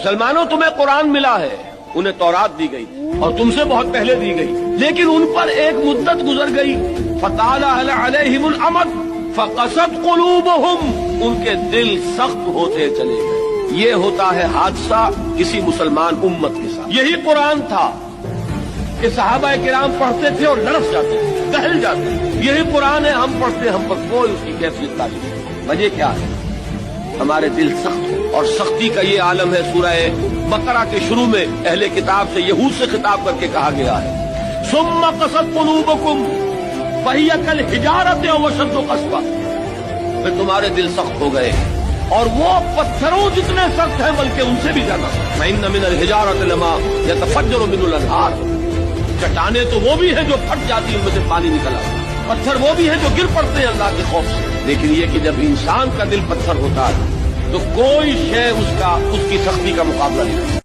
مسلمانوں تمہیں قرآن ملا ہے، انہیں تورات دی گئی اور تم سے بہت پہلے دی گئی، لیکن ان پر ایک مدت گزر گئی، فطال علیہم الامد فقست قلوبہم، ان کے دل سخت ہوتے چلے گئے۔ یہ ہوتا ہے حادثہ کسی مسلمان امت کے ساتھ۔ یہی قرآن تھا کہ صحابہ کرام پڑھتے تھے اور لڑس جاتے تھے، دہل جاتے تھے۔ یہی قرآن ہے، ہم پڑھتے، ہم پر کوئی اس کی کیفیت تعلیم نہیں۔ وجہ کیا ہے؟ ہمارے دل سخت ہے، اور سختی کا یہ عالم ہے۔ سورہ بقرہ کے شروع میں اہل کتاب سے، یہود سے خطاب کر کے کہا گیا ہے ثم قست قلوبکم فہی کالحجارۃ او اشد قسوۃ، پھر تمہارے دل سخت ہو گئے اور وہ پتھروں جتنے سخت ہیں بلکہ ان سے بھی زیادہ سخت۔ فإن من الحجارۃ لما يتفجر منه الانہار، چٹانیں تو وہ بھی ہیں جو پھٹ جاتی ہیں، ان میں سے پانی نکل آتا ہے، پتھر وہ بھی ہیں جو گر پڑتے ہیں اللہ کے خوف سے۔ لیکن یہ کہ جب انسان کا دل پتھر ہوتا ہے تو کوئی شے اس کی سختی کا مقابلہ نہیں کرتی۔